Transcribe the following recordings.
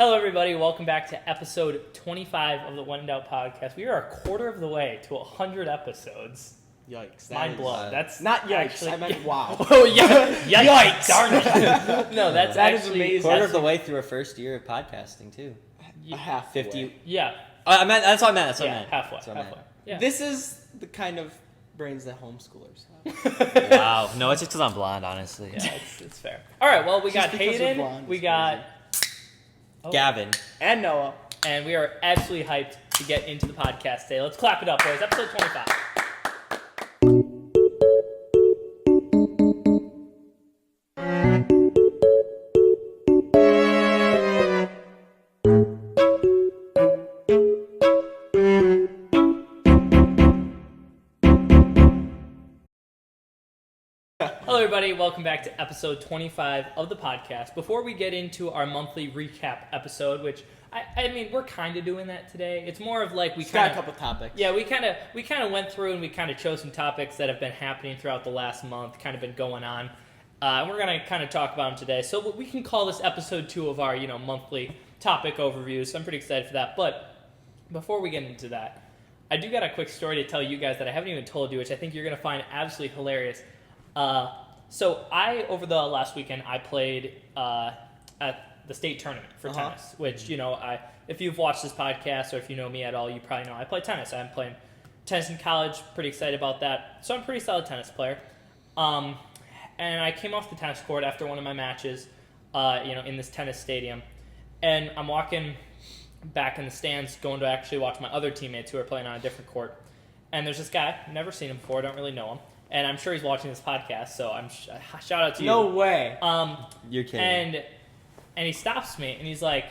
Hello, everybody. Welcome back to episode 25 of the When in Doubt podcast. We are a quarter of the way to 100 episodes. Yikes. Mind blown. That's not yikes. Actually, I meant wow. Oh, yeah. Yikes. Darn it. No, that's That is actually amazing. Quarter of the way through our first year of podcasting, too. A half 50. Yeah. That's what I meant. That's what I Yeah, meant. halfway. That's what I meant. Halfway. Yeah. This is the kind of brains that homeschoolers have. Wow. No, it's just because I'm blonde, honestly. Yeah, it's fair. All right, well, we got Just because we're Hayden, blonde we is got... Gavin. And Noah. And we are absolutely hyped to get into the podcast today. Let's clap it up, boys. Episode 25. Hello, everybody. Welcome back to episode 25 of the podcast. Before we get into our monthly recap episode, which I mean, we're kind of doing that today. It's more of like we Got a kind of couple topics. yeah, we kind of went through and we kind of chose some topics that have been happening throughout the last month, kind of been going on, and we're gonna kind of talk about them today. So we can call this episode 2 of our monthly topic overview. So I'm pretty excited for that. But before we get into that, I do got a quick story to tell you guys that I haven't even told you, which I think you're gonna find absolutely hilarious. So over the last weekend, I played at the state tournament for tennis, which, if you've watched this podcast or if you know me at all, you probably know I play tennis. I'm playing tennis in college, pretty excited about that. So I'm a pretty solid tennis player. And I came off the tennis court after one of my matches, in this tennis stadium. And I'm walking back in the stands, going to actually watch my other teammates who are playing on a different court. And there's this guy, never seen him before, don't really know him. And I'm sure he's watching this podcast, so shout out to you. No way. You're kidding. And he stops me, and he's like,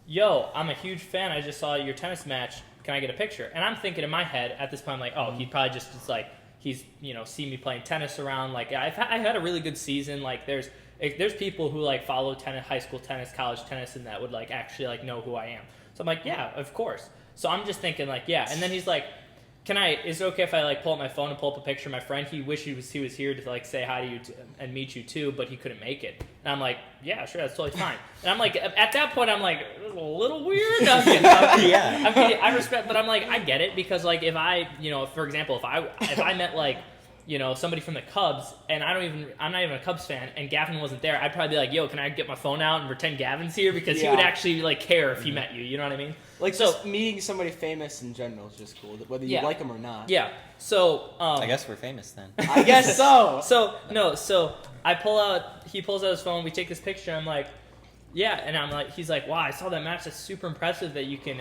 yo, I'm a huge fan. I just saw your tennis match. Can I get a picture? And I'm thinking in my head at this point, I'm like, oh, he probably just is like, he's, seen me playing tennis around. Like, I had a really good season. Like, there's people who, like, follow tennis, high school tennis, college tennis, and that would, like, actually, like, know who I am. So I'm like, yeah, of course. So I'm just thinking, like, yeah. And then he's like, is it okay if I, like, pull up my phone and pull up a picture of my friend? He wished he was here to, like, say hi to you and meet you, too, but he couldn't make it. And I'm like, yeah, sure, that's totally fine. And I'm like, at that point, I'm like, this is a little weird. I'm kidding. Yeah. I respect, but I'm like, I get it, because, like, if I, for example, if I met, like, somebody from the Cubs, and I'm not even a Cubs fan, and Gavin wasn't there, I'd probably be like, yo, can I get my phone out and pretend Gavin's here? Because he would actually, like, care if he met you, you know what I mean? Like, just meeting somebody famous in general is just cool, whether you like them or not. Yeah. So, I guess we're famous then. I guess so. So he pulls out his phone, we take this picture, I'm like, yeah, and I'm like, he's like, wow, I saw that match, that's super impressive that you can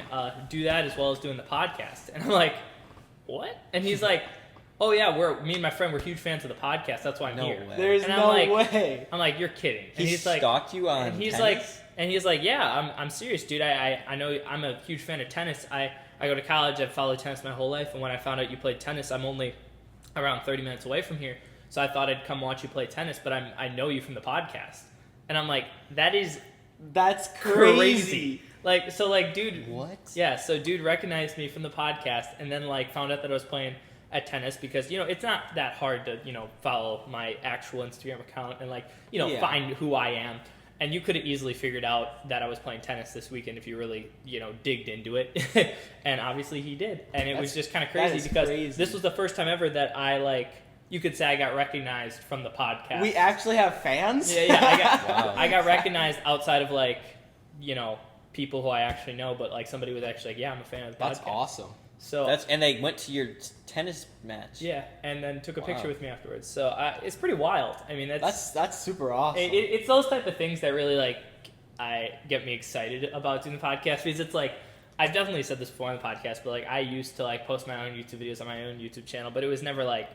do that as well as doing the podcast. And I'm like, what? And he's like, oh yeah, me and my friend, we're huge fans of the podcast, that's why I'm here. Way. There's no way. I'm like, you're kidding. And He stalked you on and he's tennis? like, yeah, I'm serious, dude. I know I'm a huge fan of tennis. I go to college. I've followed tennis my whole life. And when I found out you played tennis, I'm only around 30 minutes away from here. So I thought I'd come watch you play tennis, but I know you from the podcast. And I'm like, that's crazy. Dude. What? Yeah, so dude recognized me from the podcast and then, like, found out that I was playing at tennis because, it's not that hard to, follow my actual Instagram account and, like, find who I am. And you could have easily figured out that I was playing tennis this weekend if you really, digged into it. And obviously he did. And it was just kind of crazy because this was the first time ever that you could say I got recognized from the podcast. We actually have fans? Yeah. I got recognized outside of, like, people who I actually know, but, like, somebody was actually like, yeah, I'm a fan of the podcast. That's awesome. So and they went to your tennis match. Yeah, and then took a picture with me afterwards. So it's pretty wild. I mean, that's super awesome. It's those type of things that really, like, get me excited about doing the podcast, because it's like, I've definitely said this before on the podcast, but, like, I used to, like, post my own YouTube videos on my own YouTube channel, but it was never, like,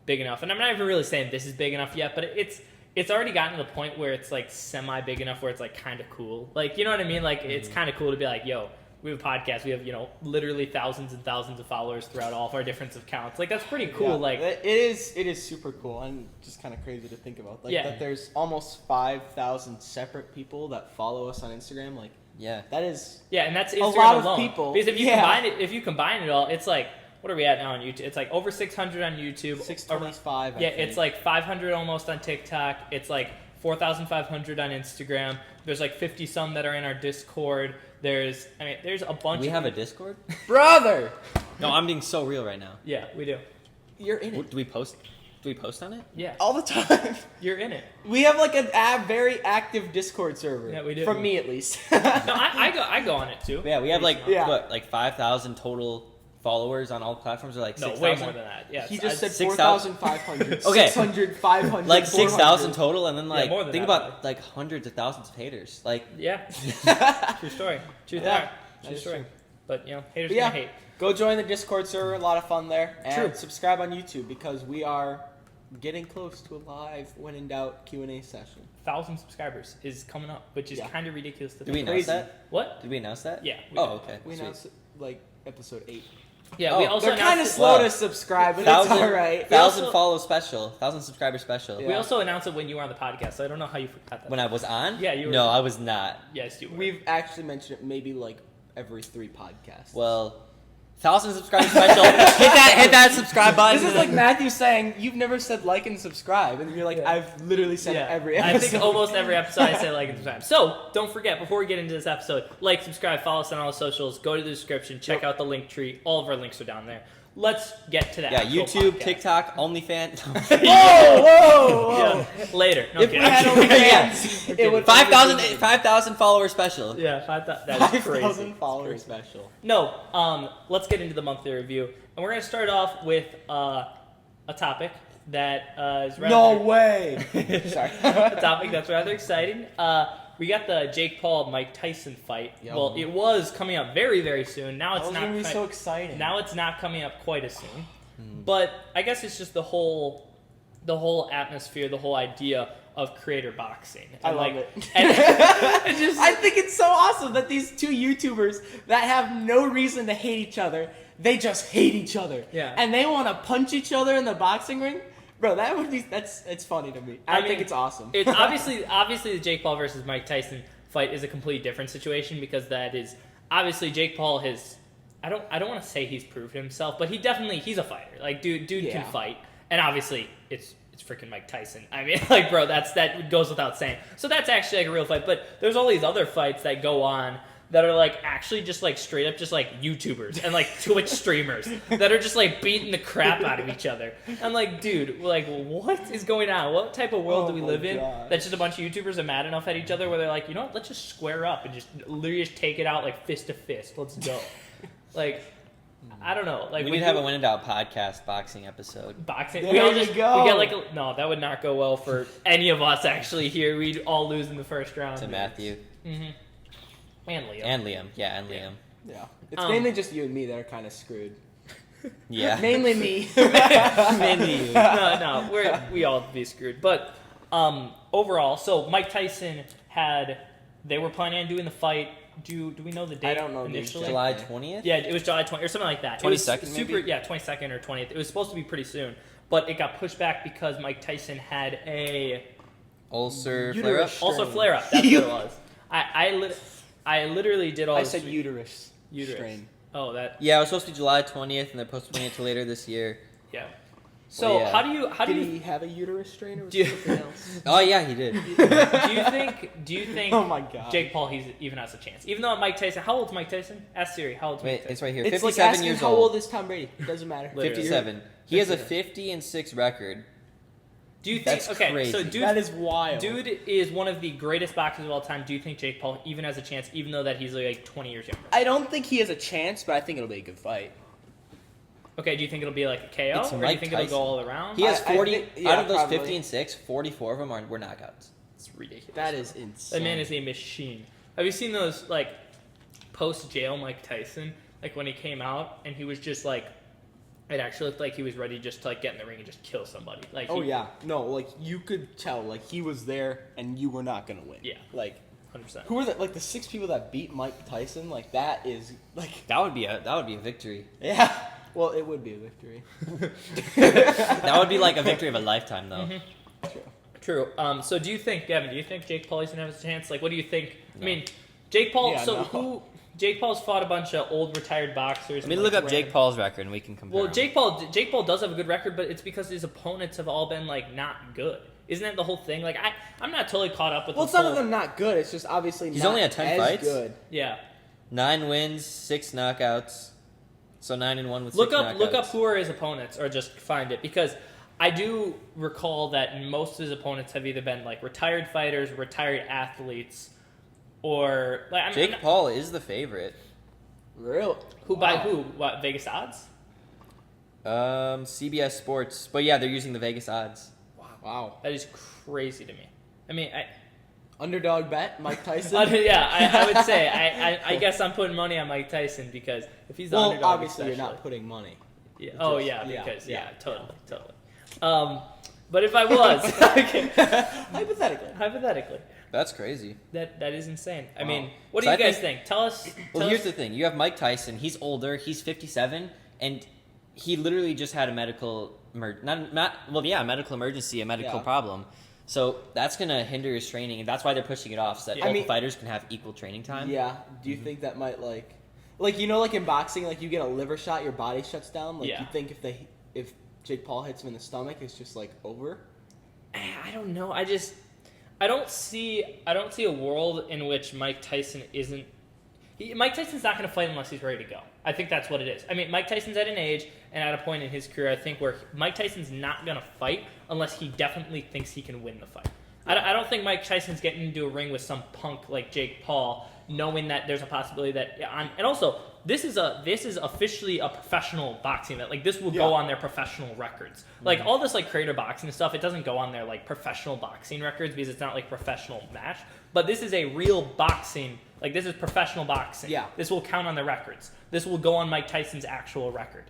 big enough. And I'm not even really saying this is big enough yet, but it's already gotten to the point where it's, like, semi big enough where it's, like, kind of cool. Like, you know what I mean? Like, it's kind of cool to be like, yo, we have a podcast. We have, literally thousands and thousands of followers throughout all of our different accounts. Like, that's pretty cool. Yeah, like, it is super cool and just kind of crazy to think about. Like, that there's almost 5,000 separate people that follow us on Instagram. Like, that is and that's Instagram a lot alone. of people. Because if you combine it all, it's like, what are we at now on YouTube? It's like over 600 on YouTube. 625. Yeah, it's like 500 almost on TikTok. It's like 4,500 on Instagram. There's like 50 some that are in our Discord. There's a bunch. We of have a Discord? Brother! No, I'm being so real right now. Yeah, we do. You're in it. Do we post on it? Yeah, All the time. you're in it. We have like a very active Discord server. Yeah, we do. From me at least. No, I go on it too. Yeah, we have like Yeah. what, like 5,000 total followers on all platforms, or like No, 6,000? way more than that. Yeah, He just said 6,000. 4,500. Okay. 600, 500. Like 400. 6,000 total, and then like more than think that, about like hundreds of thousands of haters. Like Yeah, true story. True Yeah, story. True that's story. true. But haters But yeah, gonna hate. go join the Discord server. A lot of fun there. And True. subscribe on YouTube because we are getting close to a live When in Doubt Q&A session. 1,000 subscribers is coming up, which is Yeah. kind of ridiculous to did we think. announce Crazy. that? What? Did we announce that? Yeah. Oh, okay. We Sweet. announced it, like episode 8. Yeah, we Oh, also They're kind of announced it- slow Wow. to subscribe, but 1,000 it's all right. 1,000 also- follow special, 1,000 subscriber special. Yeah. We also announced it when you were on the podcast, so I don't know how you forgot that. When I was on? Yeah, you were. No, I was not. Yes, you were. We've actually mentioned it maybe like every 3 podcasts. Well, 1,000 subscriber special. hit that subscribe button. This is like Matthew saying, you've never said like and subscribe. And you're like, Yeah. I've literally said it every I episode. think almost every episode I say like and subscribe. So don't forget, before we get into this episode, like, subscribe, follow us on all the socials, go to the description, check out the link tree. All of our links are down there. Let's get to that. yeah, actual YouTube, podcast. TikTok, OnlyFans. Whoa, whoa, whoa. Yeah, later. No, If we kidding. had I'm OnlyFans, kidding. it would 5,000 follower special. Yeah, 5,000. That's crazy. 5,000 followers Crazy. special. No, let's get into the monthly review, and we're gonna start off with a topic that is rather No way. Sorry. a topic that's rather exciting. We got the Jake Paul Mike Tyson fight. Yo. Well, it was coming up very, very soon. Now it's That was not. gonna be so exciting. Now it's not coming up quite as soon. But I guess it's just the whole atmosphere, the whole idea of creator boxing. I And, love like, it. And it just, I think it's so awesome that these 2 YouTubers that have no reason to hate each other, they just hate each other. Yeah. And they want to punch each other in the boxing ring. Bro, it's funny to me. I think mean, it's awesome. It's obviously the Jake Paul versus Mike Tyson fight is a completely different situation because that is obviously Jake Paul has. I don't want to say he's proved himself, but he's a fighter. Like dude Yeah. can fight, and obviously it's freaking Mike Tyson. I mean, like, bro, that goes without saying. So that's actually like a real fight. But there's all these other fights that go on that are like actually just like straight up just like YouTubers and like Twitch streamers that are just like beating the crap out of each other. I'm like, dude, like, what is going on? What type of world Oh do we my live in? gosh. That's just a bunch of YouTubers are mad enough at each other where they're like, you know what? Let's just square up and just literally just take it out like fist to fist. Let's go. Like, I don't know. Like We need to have a When in Doubt podcast boxing episode. boxing. There we all you just go. we get like no, that would not go well for any of us actually here. We'd all lose in the first round. To Matthew. Mm-hmm. And Leo. And Liam. Yeah, and Liam. Yeah. It's Um, mainly just you and me that are kind of screwed. Yeah. Mainly me. Mainly you. no, we all be screwed. But overall, so Mike Tyson they were planning on doing the fight. Do we know the date? I don't know the initially. exact July 20th? Yeah, it was July 20th or something like that. It was 22nd super, maybe? yeah, 22nd or 20th. It was supposed to be pretty soon, but it got pushed back because Mike Tyson had a Ulcer Uterus flare up? strain. also flare up. That's what it was. I literally did all I this said uterus. uterus. Strain. Oh, that Yeah, it was supposed to be July 20th, and they're postponing it to later this year. yeah. So yeah. how do you Did he have a uterus strain or was Do you- it something else? Oh, yeah, he did. do you think Oh my god. Jake Paul even has a chance? Even though Mike Tyson, how old's Mike Tyson? Ask Siri, how old's Wait, Mike Tyson? it's right here. It's like 57 asking years how old is Tom Brady. It doesn't matter. Literally. 57. He has a 57. 50-6 record. Do you think? That's Okay, crazy. so dude, That is wild. dude is one of the greatest boxers of all time. Do you think Jake Paul even has a chance, even though that he's like 20 years younger? I don't think he has a chance, but I think it'll be a good fight. Okay, do you think it'll be like a KO, It's or do you Mike think it'll go Tyson. all around? He has I 40 think- yeah, out of those probably. 50 and 6, 44 of them were knockouts. It's ridiculous. That is insane. That man is a machine. Have you seen those like post jail Mike Tyson? Like when he came out and he was just like, it actually looked like he was ready just to like get in the ring and just kill somebody. Like Oh he, yeah, no, like you could tell, like he was there, and you were not gonna win. Yeah. like 100%. who were the 6 people that beat Mike Tyson? Like that is like That would be a victory. yeah. Well, it would be a victory. That would be like a victory of a lifetime, though. Mm-hmm. True. So do you think, Gavin? Do you think Jake Paul is gonna have a chance? Like, what do you think? I No. mean, Jake Paul. Yeah, so no. who? Jake Paul's fought a bunch of old retired boxers. I mean, and, look like, up Jake random- Paul's record, and we can compare. Well, them. Jake Paul does have a good record, but it's because his opponents have all been like not good. Isn't that the whole thing? Like, I'm not totally caught up with. Well, the it's not whole, that they're not good. It's just obviously He's not only had 10 as fights? good. Yeah. 9 wins, 6 knockouts. So 9-1 with 6 Look knockouts. up who are his opponents, or just find it, because I do recall that most of his opponents have either been like retired fighters, retired athletes, or like Jake Paul is the favorite. Real. who by who? What, Vegas odds? CBS Sports. But yeah, they're using the Vegas odds. Wow. That is crazy to me. I mean, Underdog bet, Mike Tyson. I would say I guess I'm putting money on Mike Tyson, because if he's the well, underdog, obviously you're especially. not putting money. Yeah. It's Oh just- yeah, yeah, because yeah, totally. But if I was okay, hypothetically, That's crazy. that is insane. I Wow. mean, what do So you I guys think- think? Tell us. Well, tell here's us- the thing. You have Mike Tyson. He's older. He's 57, and he literally just had a medical medical emergency, a medical Yeah. problem. So that's gonna hinder his training, and that's why they're pushing it off so that Yeah. both fighters can have equal training time. Yeah. Do you think that might like you know, like in boxing, like you get a liver shot, your body shuts down. Like Yeah. you think if Jake Paul hits him in the stomach, it's just like over. I don't know. I don't see a world in which Mike Tyson isn't. Mike Tyson's not going to fight unless he's ready to go. I think that's what it is. I mean, Mike Tyson's at an age and at a point in his career, I think, where Mike Tyson's not going to fight unless he definitely thinks he can win the fight. I don't think Mike Tyson's getting into a ring with some punk like Jake Paul, knowing that there's a possibility that and also this is officially a professional boxing event. Like, this will go Yeah. on their professional records. Like, all this like creator boxing stuff, it doesn't go on their like professional boxing records because it's not like professional match. But this is a real boxing. Like, this is professional boxing. Yeah. This will count on the records. This will go on Mike Tyson's actual record.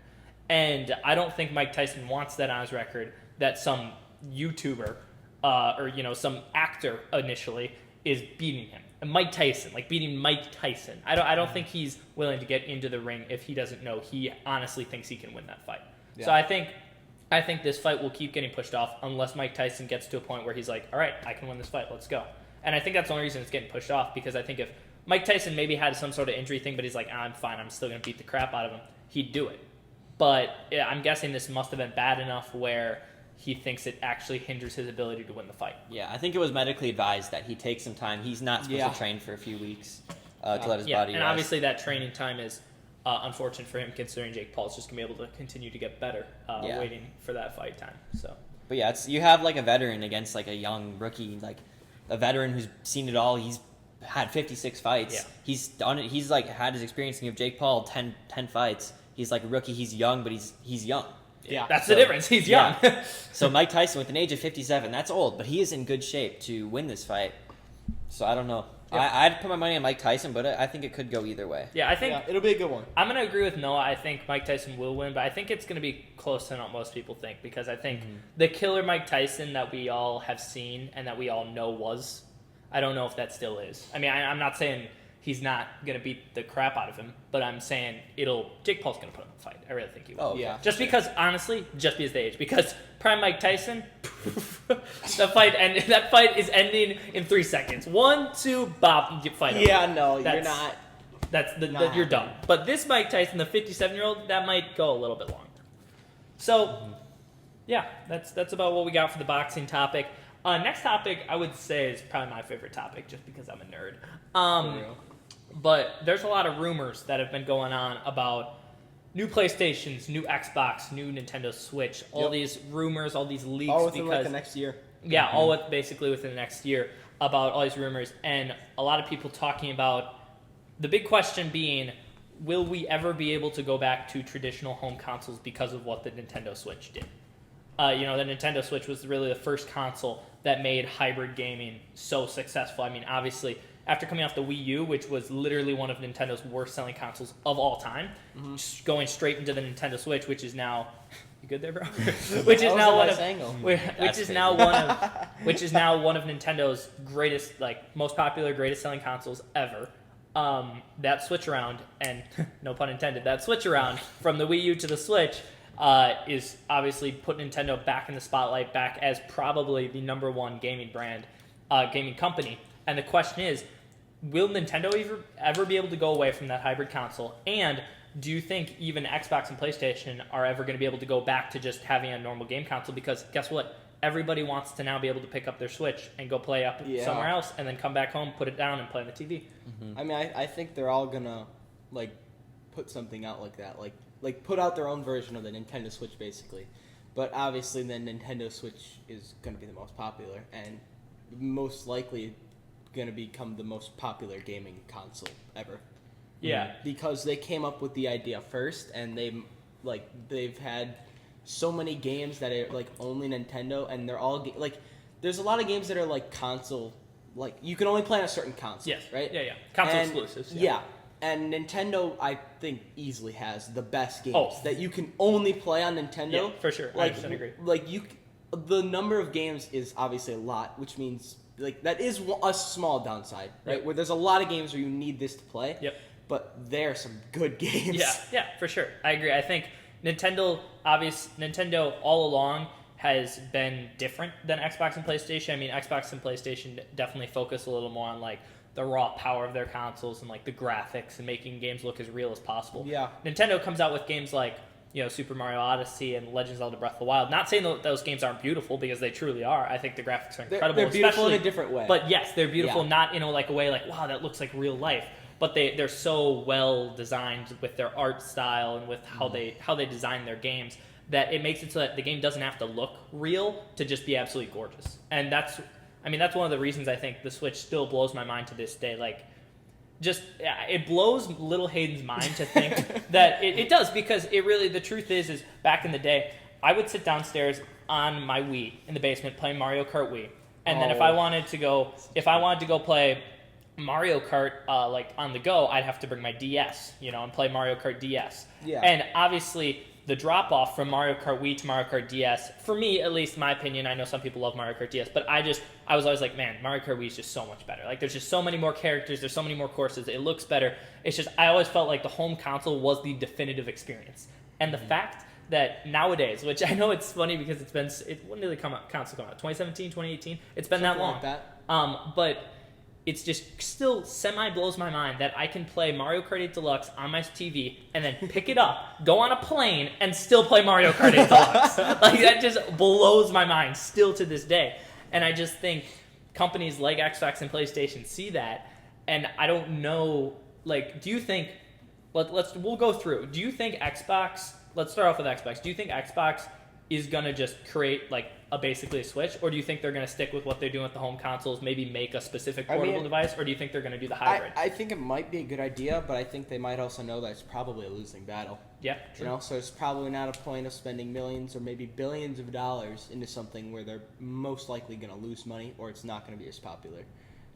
And I don't think Mike Tyson wants that on his record, that some YouTuber or some actor initially is beating him. And Mike Tyson, like beating Mike Tyson. I don't think he's willing to get into the ring if he doesn't know he honestly thinks he can win that fight. Yeah. So I think this fight will keep getting pushed off unless Mike Tyson gets to a point where he's like, all right, I can win this fight, let's go. And I think that's the only reason it's getting pushed off, because I think if Mike Tyson maybe had some sort of injury thing, but he's like, I'm fine, I'm still going to beat the crap out of him, he'd do it. But yeah, I'm guessing this must have been bad enough where he thinks it actually hinders his ability to win the fight. Yeah, I think it was medically advised that he take some time. He's not supposed Yeah. to train for a few weeks to let his Yeah, body and rest. obviously that training time is unfortunate for him, considering Jake Paul's just going to be able to continue to get better Yeah. waiting for that fight time. So But yeah, you have like a veteran against like a young rookie, like a veteran who's seen it all. He's had 56 fights. Yeah. He's done it. He's like had his experience. You have Jake Paul 10 fights. He's like a rookie. He's young, but he's young. Yeah. that's So, the difference. He's young. yeah. So Mike Tyson with an age of 57, that's old, but he is in good shape to win this fight. So I don't know. Yeah. I'd put my money on Mike Tyson, but I think it could go either way. Yeah, I think Yeah, it'll be a good one. I'm going to agree with Noah. I think Mike Tyson will win, but I think it's going to be close to what most people think, because I think the killer Mike Tyson that we all have seen and that we all know was, I don't know if that still is. I mean, I'm not saying he's not going to beat the crap out of him, but I'm saying Jake Paul's going to put him in a fight. I really think he will. Oh, Yeah. Just because, honestly, just because the age. Because prime Mike Tyson, that fight is ending in 3 seconds. 1, 2, bop, you fight over. Yeah, no, you're That's- not. You're done. But this Mike Tyson, the 57-year-old, that might go a little bit longer. So, yeah, that's about what we got for the boxing topic. Next topic, I would say, is probably my favorite topic, just because I'm a nerd. For real. But there's a lot of rumors that have been going on about new PlayStations, new Xbox, new Nintendo Switch, all Yep. these rumors, all these leaks. All within because like the next year. yeah, basically within the next year, about all these rumors, and a lot of people talking about the big question being, will we ever be able to go back to traditional home consoles because of what the Nintendo Switch did? The Nintendo Switch was really the first console that made hybrid gaming so successful. I mean, obviously, after coming off the Wii U, which was literally one of Nintendo's worst-selling consoles of all time, just going straight into the Nintendo Switch, which is now, you good there, bro? Which is That was now a one nice of, angle. which That's is crazy. now one of, which is now one of Nintendo's greatest, like most popular, greatest-selling consoles ever. That switch around, and no pun intended, that switch around from the Wii U to the Switch is obviously put Nintendo back in the spotlight, back as probably the number one gaming brand, gaming company. And the question is, will Nintendo ever be able to go away from that hybrid console? And do you think even Xbox and PlayStation are ever going to be able to go back to just having a normal game console? Because guess what? everybody wants to now be able to pick up their Switch and go play up somewhere else, and then come back home, put it down, and play on the TV. I mean, I think they're all gonna like put something out like that, like put out their own version of the Nintendo Switch, basically. But obviously, the Nintendo Switch is gonna be the most popular, and most likely gonna become the most popular gaming console ever. Yeah, because they came up with the idea first, and they've had so many games that are like only Nintendo, and they're all like there's a lot of games that are like console, like you can only play on a certain console. Yes. Right. Yeah. Console and, exclusives. Yeah. And Nintendo, I think, easily has the best games that you can only play on Nintendo. Yeah, for sure. I agree. Like the number of games is obviously a lot, which means like that is a small downside, right? Yep. Where there's a lot of games where you need this to play. Yep. But there are some good games. Yeah, for sure. I agree. I think Nintendo all along has been different than Xbox and PlayStation. I mean, Xbox and PlayStation definitely focus a little more on like the raw power of their consoles and like the graphics and making games look as real as possible. Yeah. Nintendo comes out with games like, Super Mario Odyssey and Legend of Zelda Breath of the Wild. Not saying that those games aren't beautiful, because they truly are. I think the graphics are incredible. They're beautiful in a different way. But yes, they're beautiful, not in like a way like, wow, that looks like real life. But they're so well designed with their art style and with how they design their games that it makes it so that the game doesn't have to look real to just be absolutely gorgeous. And that's one of the reasons I think the Switch still blows my mind to this day. Like, it blows little Hayden's mind to think that it does, because it really, the truth is back in the day, I would sit downstairs on my Wii in the basement playing Mario Kart Wii. And then if I wanted to go play Mario Kart like on the go, I'd have to bring my DS, and play Mario Kart DS. Yeah. And obviously the drop off from Mario Kart Wii to Mario Kart DS, for me, at least my opinion, I know some people love Mario Kart DS, but I was always like, man, Mario Kart Wii is just so much better. Like, there's just so many more characters, there's so many more courses, it looks better. It's just, I always felt like the home console was the definitive experience. And the fact that nowadays, which I know it's funny because when did the console come out? 2017, 2018? It's been that long. Like that. But it's just still blows my mind that I can play Mario Kart 8 Deluxe on my TV and then pick it up, go on a plane, and still play Mario Kart 8 Deluxe. Like, that just blows my mind still to this day. And I just think companies like Xbox and PlayStation see that, and I don't know, like, do you think, we'll go through. Do you think Xbox, let's start off with Xbox. Do you think Xbox is going to just create like basically a Switch, or do you think they're going to stick with what they're doing with the home consoles, maybe make a specific portable device, or do you think they're going to do the hybrid? I think it might be a good idea, but I think they might also know that it's probably a losing battle. Yeah, true. So it's probably not a point of spending millions or maybe billions of dollars into something where they're most likely going to lose money, or it's not going to be as popular.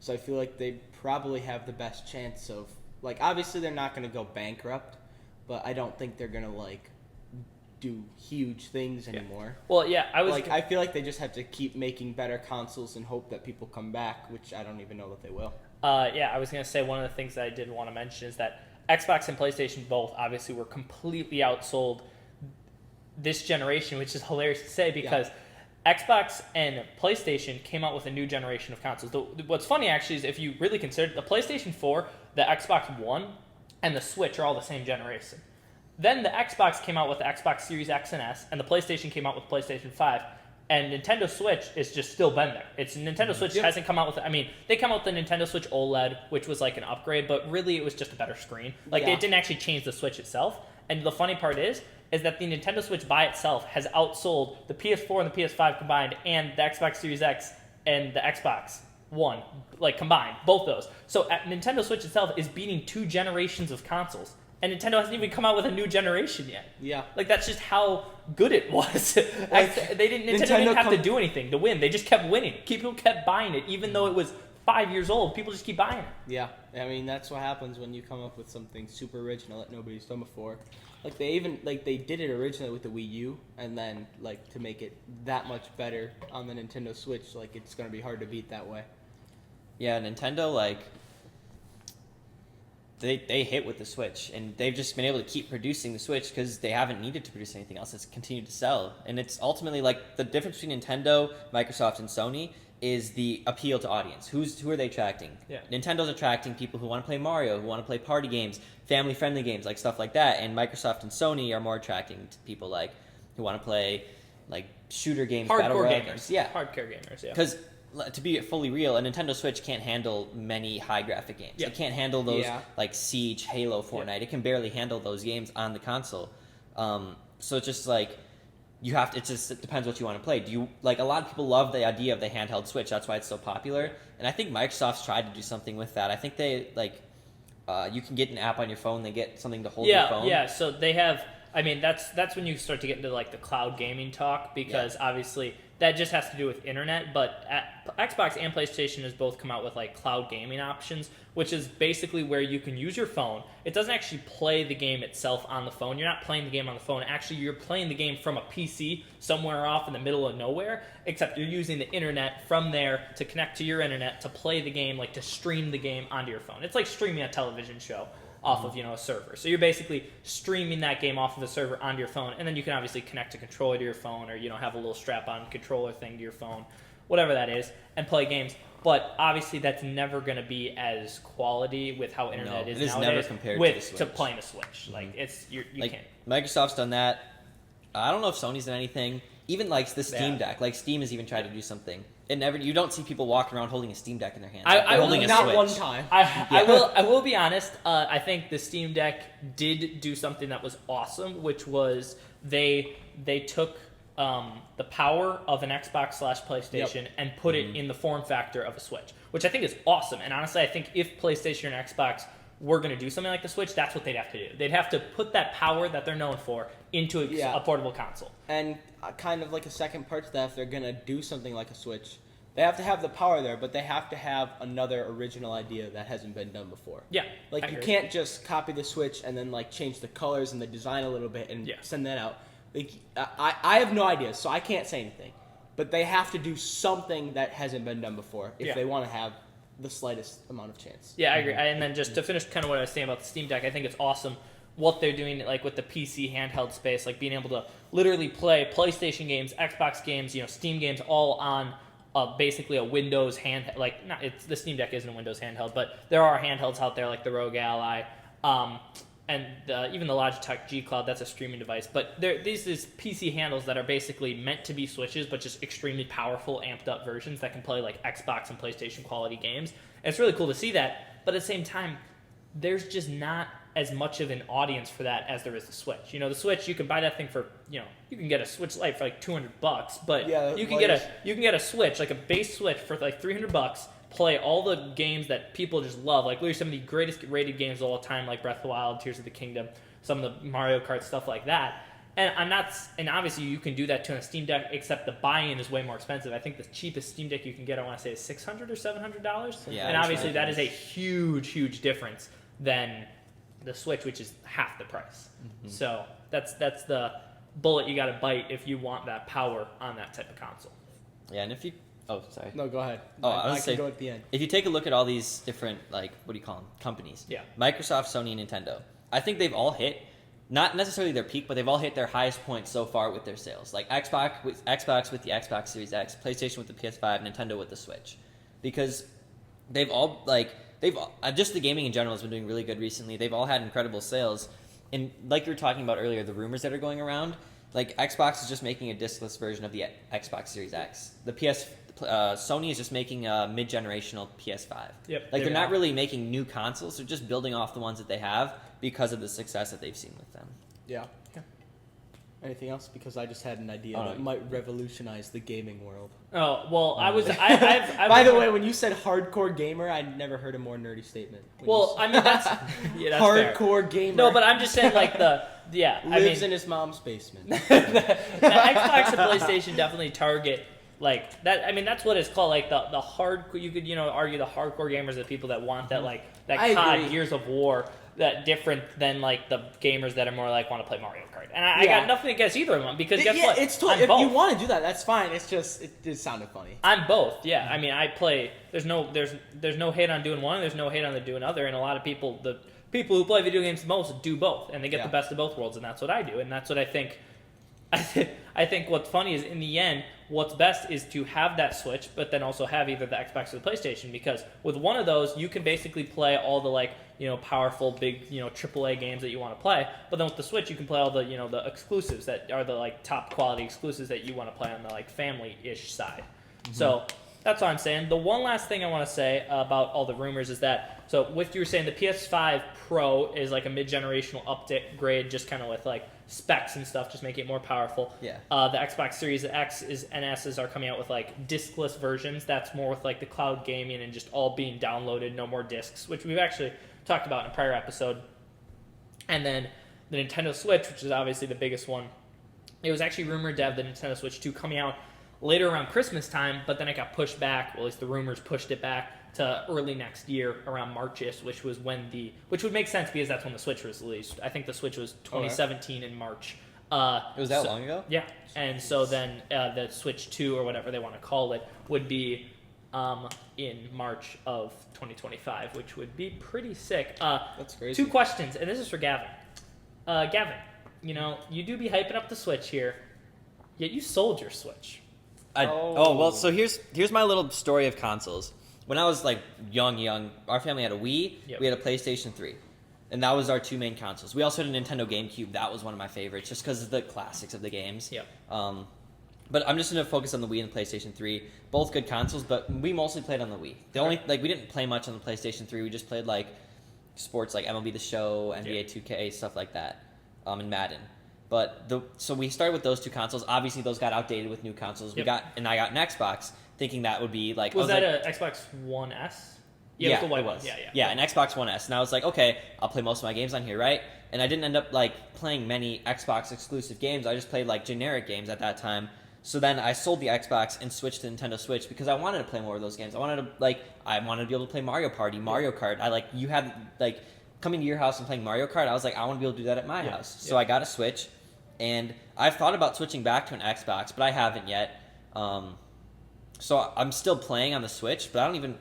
So I feel like they probably have the best chance of, like, obviously they're not going to go bankrupt, but I don't think they're going to like do huge things anymore. Well, yeah, I feel like they just have to keep making better consoles and hope that people come back, which I don't even know that they will. I was going to say, one of the things that I did want to mention is that Xbox and PlayStation both obviously were completely outsold this generation, which is hilarious to say because Xbox and PlayStation came out with a new generation of consoles. What's funny, actually, is if you really consider the PlayStation 4, the Xbox One, and the Switch are all the same generation. Then the Xbox came out with the Xbox Series X and S, and the PlayStation came out with PlayStation 5. And Nintendo Switch is just still been there. Nintendo Switch hasn't come out with, they come out with the Nintendo Switch OLED, which was like an upgrade, but really it was just a better screen. It didn't actually change the Switch itself. And the funny part is that the Nintendo Switch by itself has outsold the PS4 and the PS5 combined, and the Xbox Series X and the Xbox One, like combined, both those. So Nintendo Switch itself is beating 2 generations of consoles. And Nintendo hasn't even come out with a new generation yet. Yeah. Like, that's just how good it was. Nintendo didn't have to do anything to win. They just kept winning. People kept buying it, even though it was 5 years old. People just keep buying it. Yeah. I mean, that's what happens when you come up with something super original that nobody's done before. Like, they did it originally with the Wii U, and then, like, to make it that much better on the Nintendo Switch, like, it's going to be hard to beat that way. Yeah, Nintendo, like, They hit with the Switch, and they've just been able to keep producing the Switch because they haven't needed to produce anything else. It's continued to sell. And it's ultimately like the difference between Nintendo, Microsoft, and Sony is the appeal to audience. Who are they attracting? Yeah. Nintendo's attracting people who want to play Mario, who want to play party games, family-friendly games, like stuff like that. And Microsoft and Sony are more attracting to people like who want to play like shooter games, battle Hardcore royale gamers. games. Yeah, Hardcore gamers, yeah. because to be fully real, a Nintendo Switch can't handle many high graphic games. Yeah. It can't handle those Yeah. like Siege, Halo, Fortnite. It can barely handle those games on the console. So it's just like you have to. It depends what you want to play. Do you like? A lot of people love the idea of the handheld Switch. That's why it's so popular. And I think Microsoft's tried to do something with that. I think they like you can get an app on your phone. They get something to hold your phone. Yeah. So they have. I mean, that's when you start to get into like the cloud gaming talk, because obviously that just has to do with internet. But Xbox and PlayStation has both come out with like cloud gaming options, which is basically where you can use your phone. It doesn't actually play the game itself on the phone. You're not playing the game on the phone. Actually, you're playing the game from a PC somewhere off in the middle of nowhere, except you're using the internet from there to connect to your internet to play the game, like to stream the game onto your phone. It's like streaming a television show off of a server. So you're basically streaming that game off of a server onto your phone, and then you can obviously connect a controller to your phone, or have a little strap-on controller thing to your phone, whatever that is, and play games. But obviously that's never going to be as quality with how internet is it is nowadays never compared with to the Switch. playing a Switch. Like it's you Like can't. Microsoft's done that. I don't know if Sony's done anything. Even like the Steam Yeah. Deck. Like Steam has even tried to do something. You don't see people walking around holding a Steam Deck in their hands. I They're holding a not Switch. one time. I will be honest. I think the Steam Deck did do something that was awesome, which was they took the power of an Xbox / PlayStation and put it in the form factor of a Switch, which I think is awesome. And honestly, I think if PlayStation and Xbox were going to do something like the Switch, that's what they'd have to do. They'd have to put that power that they're known for into a portable console. And kind of like a second part to that, if they're going to do something like a Switch, they have to have the power there, but they have to have another original idea that hasn't been done before. Yeah, Like, I you agree. can't just copy the Switch and then, like, change the colors and the design a little bit and send that out. Like, I have no idea, so I can't say anything. But they have to do something that hasn't been done before if they want to have the slightest amount of chance. Yeah, I agree. And then just to finish kind of what I was saying about the Steam Deck, I think it's awesome what they're doing, like with the PC handheld space, like being able to literally play PlayStation games, Xbox games, Steam games, all on basically a Windows handheld. Like, the Steam Deck isn't a Windows handheld, but there are handhelds out there like the Rogue Ally, and even the Logitech G Cloud. That's a streaming device. But these is PC handles that are basically meant to be Switches, but just extremely powerful, amped up versions that can play like Xbox and PlayStation quality games. And it's really cool to see that. But at the same time, there's just not as much of an audience for that as there is the Switch. The Switch, you can buy that thing for, you can get a Switch Lite for like $200, but you can get a Switch, like a base Switch for like $300, play all the games that people just love, like literally some of the greatest rated games of all time, like Breath of the Wild, Tears of the Kingdom, some of the Mario Kart, stuff like that. And obviously you can do that to a Steam Deck, except the buy-in is way more expensive. I think the cheapest Steam Deck you can get, I want to say, is $600 or $700. Yeah, and obviously that is a huge difference than the Switch, which is half the price. So that's the bullet you got to bite if you want that power on that type of console. Yeah, and if you... Oh, sorry. No, go ahead. Oh, I was I gonna can say, go at the end. if you take a look at all these different, like, what do you call them? Companies. Yeah. Microsoft, Sony, and Nintendo. I think they've all hit, not necessarily their peak, but they've all hit their highest point so far with their sales. Like Xbox with the Xbox Series X, PlayStation with the PS5, Nintendo with the Switch. Because they've all, just the gaming in general has been doing really good recently. They've all had incredible sales. And like you were talking about earlier, the rumors that are going around, like Xbox is just making a discless version of the Xbox Series X. Sony is just making a mid-generational PS5. Yep, Like they're not are. really making new consoles; they're just building off the ones that they have because of the success that they've seen with them. Yeah. Yeah. Anything else? Because I just had an idea Oh, no. that might revolutionize the gaming world. Oh, well, I've By the way, when you said hardcore gamer, I'd never heard a more nerdy statement. well, I mean, that's fair. Hardcore gamer. No, but I'm just saying, like, lives in his mom's basement. the Xbox and PlayStation definitely target like that. I mean, that's what it's called. Like the hard. You could argue the hardcore gamers are the people that want that that I COD agree. Gears of War, that different than like the gamers that are more like want to play Mario Kart. And I got nothing against either of them because guess what? It's I'm if both. you want to do that, that's fine. It's just it just sounded funny. I'm both. Yeah, I mean, I play. There's no hate on doing one. There's no hate on the doing other. And a lot of people, the people who play video games the most, do both, and they get the best of both worlds. And that's what I do. And that's what I think. I think what's funny is in the end, what's best is to have that Switch, but then also have either the Xbox or the PlayStation, because with one of those, you can basically play all the powerful, big, AAA games that you want to play. But then with the Switch, you can play all the, the exclusives that are the like top quality exclusives that you want to play on the like family-ish side. So that's what I'm saying. The one last thing I want to say about all the rumors is that, so with you were saying the PS5 Pro is like a mid-generational upgrade, just kind of with like specs and stuff, just make it more powerful. Yeah. The Xbox Series X and S's are coming out with like discless versions. That's more with like the cloud gaming and just all being downloaded, no more discs, which we've actually talked about in a prior episode. And then the Nintendo Switch, which is obviously the biggest one. It was actually rumored to have the Nintendo Switch 2 coming out later around Christmas time, but then it got pushed back. Well, at least the rumors pushed it back to early next year, around March-ish, which would make sense because that's when the Switch was released. I think the Switch was 2017 in March. It was that long ago? Yeah, and so then the Switch 2, or whatever they want to call it, would be in March of 2025, which would be pretty sick. That's crazy. 2 questions, and this is for Gavin. Gavin, you do be hyping up the Switch here, yet you sold your Switch. Well, so here's my little story of consoles. When I was like young, our family had a Wii, Yep. we had a PlayStation 3. And that was our 2 main consoles. We also had a Nintendo GameCube. That was one of my favorites, just because of the classics of the games. Yep. But I'm just going to focus on the Wii and the PlayStation 3. Both good consoles, but we mostly played on the Wii. We didn't play much on the PlayStation 3. We just played like sports like MLB The Show, NBA 2K, stuff like that, and Madden. But so we started with those 2 consoles. Obviously, those got outdated with new consoles. Yep. I got an Xbox, thinking that would be like. Was that an Xbox One S? Yeah, it was the white one. Yeah, an Xbox One S. And I was like, okay, I'll play most of my games on here, right? And I didn't end up like playing many Xbox exclusive games. I just played like generic games at that time. So then I sold the Xbox and switched to Nintendo Switch because I wanted to play more of those games. I wanted to be able to play Mario Party, Mario Kart. You had like coming to your house and playing Mario Kart. I was like, I want to be able to do that at my house. So I got a Switch, and I've thought about switching back to an Xbox, but I haven't yet. So I'm still playing on the Switch, but I don't even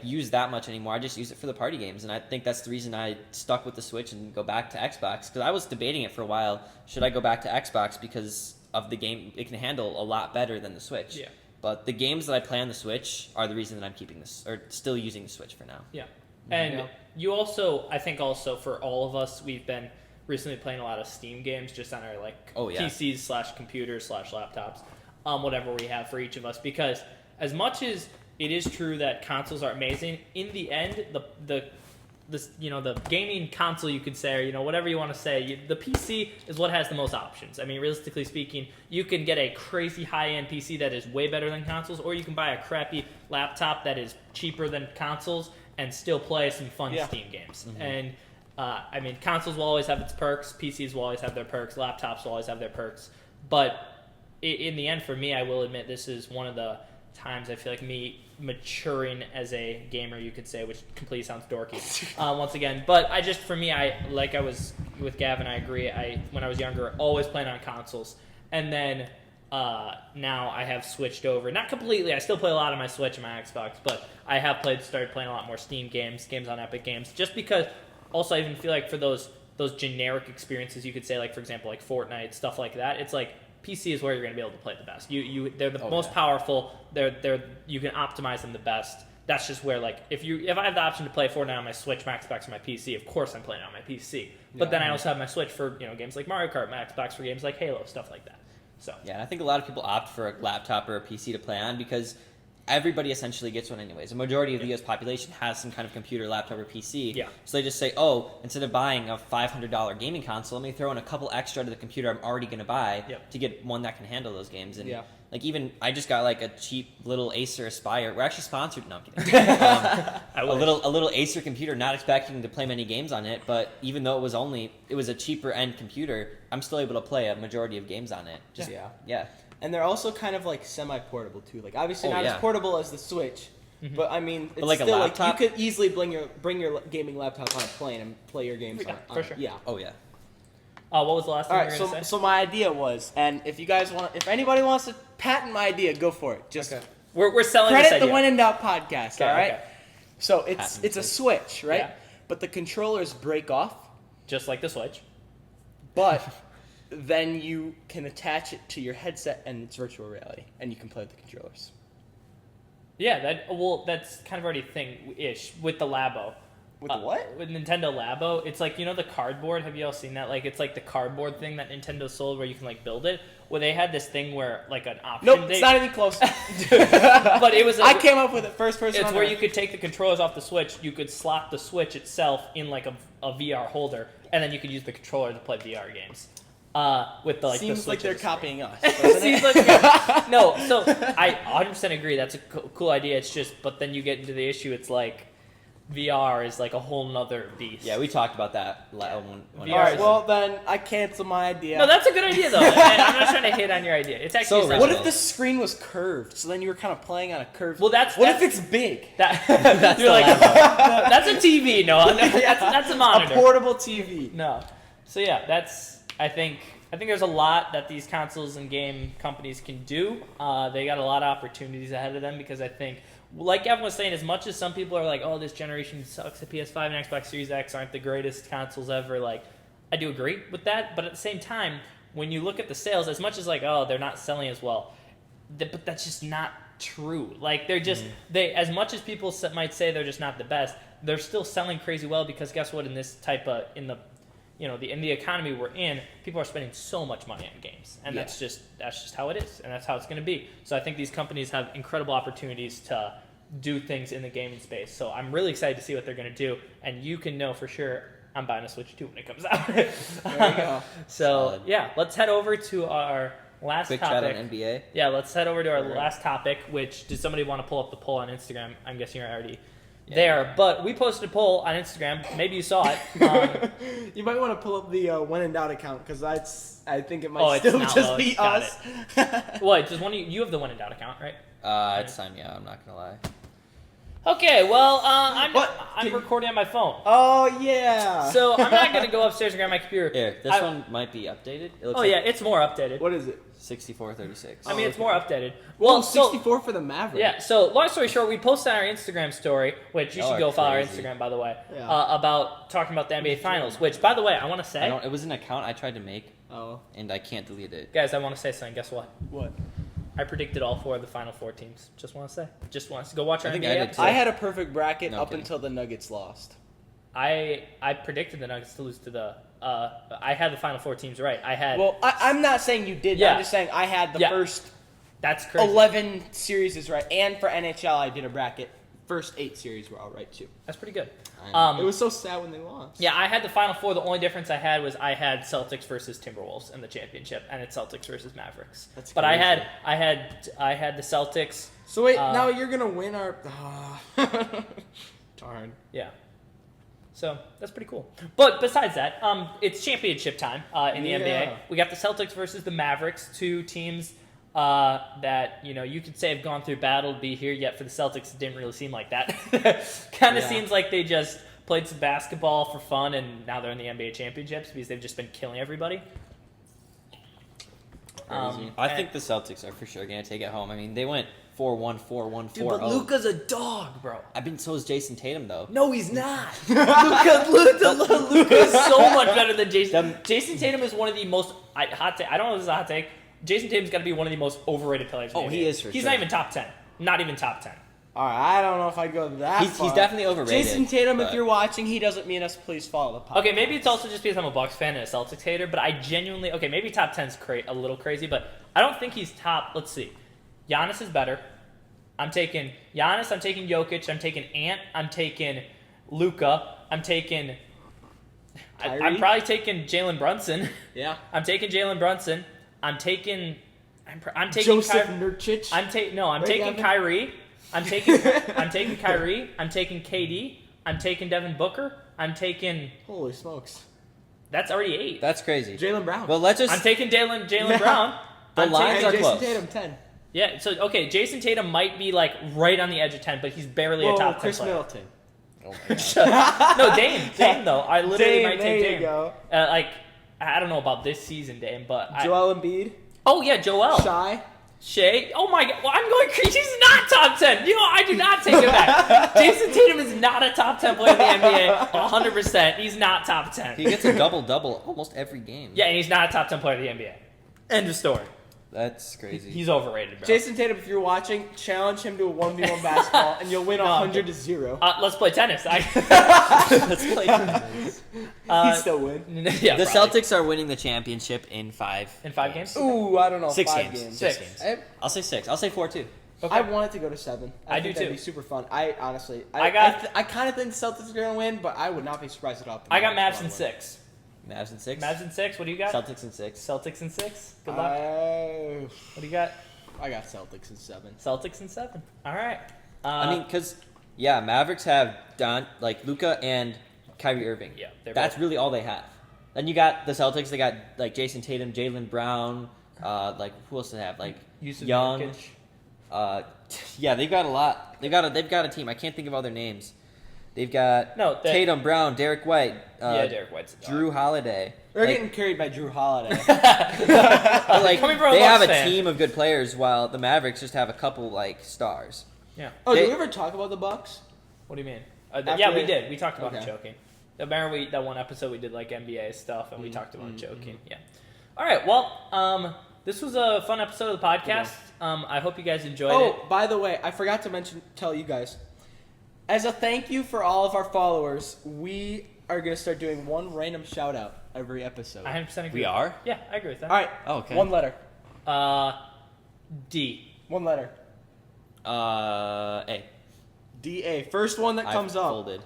use that much anymore. I just use it for the party games, and I think that's the reason I stuck with the Switch and go back to Xbox, because I was debating it for a while. Should I go back to Xbox because of the game it can handle a lot better than the Switch? Yeah. But the games that I play on the Switch are the reason that I'm keeping this, or still using the Switch for now. Yeah. And you also, I think also for all of us, we've been recently playing a lot of Steam games just on our PCs / computers / laptops, whatever we have for each of us, because as much as it is true that consoles are amazing, in the end, the gaming console, you could say, or whatever you want to say, the PC is what has the most options. I mean, realistically speaking, you can get a crazy high-end PC that is way better than consoles, or you can buy a crappy laptop that is cheaper than consoles and still play some fun Steam games. Mm-hmm. And I mean, consoles will always have its perks, PCs will always have their perks, laptops will always have their perks. But in the end, for me, I will admit this is one of the times I feel like me maturing as a gamer, you could say, which completely sounds dorky once again. But for me, I was with Gavin, I agree. When I was younger, always playing on consoles. And then now I have switched over. Not completely. I still play a lot on my Switch and my Xbox, but I have started playing a lot more Steam games on Epic Games, just because also I even feel like for those generic experiences, you could say, like, for example, like Fortnite, stuff like that, it's like PC is where you're going to be able to play the best. They're the most powerful. You can optimize them the best. That's just where, like, if I have the option to play Fortnite on my Switch, my Xbox, or my PC, of course I'm playing on my PC. But then I also have my Switch for games like Mario Kart, my Xbox for games like Halo, stuff like that. So yeah, and I think a lot of people opt for a laptop or a PC to play on because everybody essentially gets one anyways. A majority of the U.S. population has some kind of computer, laptop, or PC. Yeah. So they just say, instead of buying a $500 gaming console, let me throw in a couple extra to the computer I'm already going to buy to get one that can handle those games. And even I just got like a cheap little Acer Aspire. We're actually sponsored. No, I'm kidding. A little Acer computer, not expecting to play many games on it, but even though it was a cheaper end computer, I'm still able to play a majority of games on it. Yeah. And they're also kind of like semi-portable too. Like obviously not as portable as the Switch, but I mean, it's like still a laptop? like you could easily bring your gaming laptop on a plane and play your games on for sure. Yeah. Oh yeah. What was the last thing All you right. were going to say? So my idea was, and if anybody wants to patent my idea, go for it. Just we're selling credit this idea. the When in Doubt podcast. Okay, all right. okay. So it's a Switch, right? Yeah. But the controllers break off. Just like the Switch. But then you can attach it to your headset and it's virtual reality, and you can play with the controllers. Yeah, that's kind of already thing-ish with the Labo. With what? With Nintendo Labo, it's like, you know, the cardboard. Have you all seen that? Like, it's like the cardboard thing that Nintendo sold where you can like build it. Well, they had this thing where like an option. Nope, it's not even close. But it was. I came up with it first person. It's on where Earth. you could take the controllers off the Switch. You could slot the Switch itself in like a VR holder, and then you could use the controller to play VR games. With the like Seems the like they're switches. copying us. Seems like no. So I 100% agree. That's a cool idea. It's just, but then you get into the issue. It's like VR is like a whole nother beast. Yeah, we talked about that when VR All right, is- well then I cancel my idea. No, that's a good idea though. And I'm not trying to hit on your idea. It's actually So a solid What idea. if the screen was curved? So then you were kind of playing on a curved. Well, that's- what if that's- it's big? That, That's you're the like, Labo. that's a TV, Noah. That's a monitor. A portable TV. No. So yeah, that's I think there's a lot that these consoles and game companies can do. They got a lot of opportunities ahead of them because I think, like Evan was saying, as much as some people are like, oh, this generation sucks, the PS5 and Xbox Series X aren't the greatest consoles ever, like, I do agree with that. But at the same time, when you look at the sales, as much as like, oh, they're not selling as well, but that's just not true. Like, they're just, they, as much as people might say they're just not the best, they're still selling crazy well because guess what, in this type of, in the economy we're in, people are spending so much money on games, and Yeah. that's just how it is, and that's how it's going to be. So I think these companies have incredible opportunities to do things in the gaming space. So I'm really excited to see what they're going to do, and you can know for sure I'm buying a Switch 2 when it comes out. There you go. So Solid. yeah, let's head over to our last Quick topic. chat on NBA. Yeah, let's head over to our Alright. last topic, which, does somebody want to pull up the poll on Instagram? I'm guessing you're already Yeah. there, but we posted a poll on Instagram. Maybe you saw it. You might want to pull up the When in Doubt account because I think it might Oh, it's still not just low. be Got us. What? Just one of you have the When in Doubt account, right? I'd sign me out. I'm not gonna lie. Okay, well, I'm What? recording on my phone. Oh yeah. So I'm not going to go upstairs and grab my computer. Here, this I- one might be updated. It looks Oh, like yeah, it's more updated. What is it? 6436. I mean, it's okay. more updated. Well, Well, so, 64 for the Maverick. yeah, so long story short, we posted on our Instagram story, which you Y'all should are go follow our crazy. Instagram, by the way, Yeah. about talking about the NBA Finals, which, by the way, I want to I say, don't. It was an account I tried to make, Oh. and I can't delete it. guys, I want to say something. Guess what? What? I predicted all 4 of the Final 4 teams. Just want to say. Just want to go watch our I think NBA I did episode. too. I had a perfect bracket No up kidding. until the Nuggets lost. I predicted the Nuggets to lose to the. I had the Final 4 teams right. I had. Well, I'm not saying you did. Yeah. I'm just saying I had the Yeah. first that's crazy. 11 series is right, and for NHL I did a bracket. First 8 series were all right too. That's pretty good. It was so sad when they lost. Yeah, I had the Final 4. The only difference I had was I had Celtics versus Timberwolves in the championship, and it's Celtics versus Mavericks. That's but I crazy. had the Celtics. So wait, Uh, now you're gonna win our. Darn. Yeah. So that's pretty cool. But besides that, it's championship time in the NBA. Yeah. We got the Celtics versus the Mavericks, 2 teams that you could say have gone through battle to be here. Yet for the Celtics, it didn't really seem like that. Kind of Yeah. seems like they just played some basketball for fun, and now they're in the NBA championships because they've just been killing everybody. I think the Celtics are for sure gonna take it home. I mean, they went 4-1, 4-1, 4-0. Dude, but Luka's a dog, bro. I mean, so is Jason Tatum though. No, he's not. Luka is so much better than Jason. Jason Tatum is one of the most hot take. I don't know if this is a hot take. Jason Tatum's got to be one of the most overrated players. In the Oh, NBA. he is for He's sure. not even top 10. Not even top 10. All right, I don't know if I go that He's far. definitely overrated. Jason Tatum, if but- you're watching, he doesn't mean us. Please follow the podcast. Okay, maybe it's also just because I'm a Bucks fan and a Celtics hater, but I genuinely maybe top 10's a little crazy, but I don't think he's top. Let's see, Giannis is better. I'm taking Giannis. I'm taking Jokic. I'm taking Ant. I'm taking Luka. I'm taking. I'm Kyrie? probably taking Jalen Brunson. Yeah. I'm taking Jalen Brunson. I'm taking. I'm taking Joseph Kyrie. Nurkic. I'm Right, taking Gavin? Kyrie. I'm taking Kyrie. I'm taking KD. I'm taking Devin Booker. I'm taking. Holy smokes. That's already 8. That's crazy. Jalen Brown. Well, let's just. I'm taking Jalen Yeah. Brown. The I'm lines taking, are Jason close. Tatum 10. yeah. So okay, Jason Tatum might be like right on the edge of 10, but he's barely Whoa, a top 10 Chris player. Middleton. Oh my God. No, Dame though. I literally might there take you Dame. go. Like I don't know about this season, Dame, but Joel Embiid. oh yeah, Joel. Shy. Shea. Oh my god. Well, I'm going crazy. He's not top 10. I do not take it back. Jason Tatum is not a top 10 player in the NBA. 100%. He's not top 10. He gets a double-double almost every game. Yeah, and he's not a top 10 player in the NBA. End of story. That's crazy. He's overrated, bro. Jason Tatum, if you're watching, challenge him to a 1v1 basketball, and you'll win 100-0. Let's play tennis. Let's play tennis. He'd still win. Yeah, The probably. Celtics are winning the championship in 5. In 5 games? Ooh, I don't know. 6 5 games. Six. 6 games. I, I'll say 6. I'll say 4 too. Okay. I want it to go to 7. I think do that'd too. be super fun. I honestly, I kind of think the Celtics are gonna win, but I would not be surprised at all. if the I got Mavericks Mavs in win. 6. Mavs in 6. Mavs in 6. What do you got? Celtics in 6. Celtics in 6. Good luck. What do you got? I got Celtics in 7. Celtics in 7. All right. I mean, because Mavericks have Luka and Kyrie Irving. Yeah, they're That's both- really all they have. Then you got the Celtics. They got like Jason Tatum, Jaylen Brown. Who else do they have? Like Yusuf Young. Nurkic. Yeah, they've got a lot. They've got a team. I can't think of all their names. They've got Tatum, Brown, Derek White, Derek White's a dog. Drew Holiday. They're Like, getting carried by Drew Holiday. but, like, Coming from a they have Bucks a fan. team of good players, while the Mavericks just have a couple like stars. Yeah. Oh, They- did we ever talk about the Bucks? What do you mean? After Yeah, we they- did. We talked about Okay. him choking. Remember that one episode we did like NBA stuff and we talked about him mm, choking. Yeah. All right. Well, this was a fun episode of the podcast. I hope you guys enjoyed it. Oh, by the way, I forgot to tell you guys. As a thank you for all of our followers, we are gonna start doing one random shout out every episode. I 100% agree. We are? Yeah, I agree with that. All right. Oh, okay. One letter. D. One letter. A. D-A. First one that comes I've up. folded.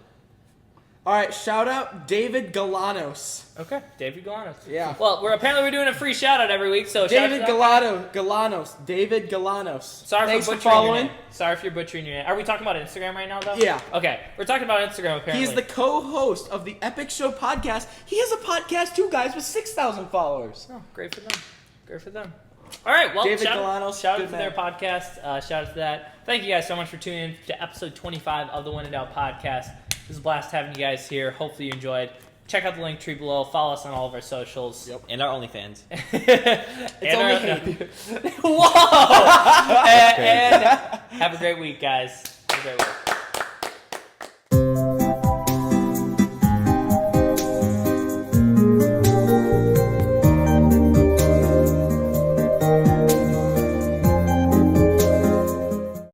All right. Shout out David Galanos. Okay. David Galanos. Yeah. Well, we're doing a free shout out every week. So David shout out. Galanos. David Galanos. Sorry Thanks for for butchering your following. name. Sorry if you're butchering your name. Are we talking about Instagram right now, though? Yeah. Okay. We're talking about Instagram, apparently. He's the co-host of the Epic Show podcast. He has a podcast too, guys, with 6,000 followers. Oh, great for them. Great for them. All right, well, David shout Galanos, out good to man. their podcast. Shout out to that. Thank you guys so much for tuning in to episode 25 of the When in Doubt podcast. It was a blast having you guys here. Hopefully you enjoyed. Check out the link tree below. Follow us on all of our socials. Yep. And our OnlyFans. It's only Whoa! And have a great week, guys. Have a great week.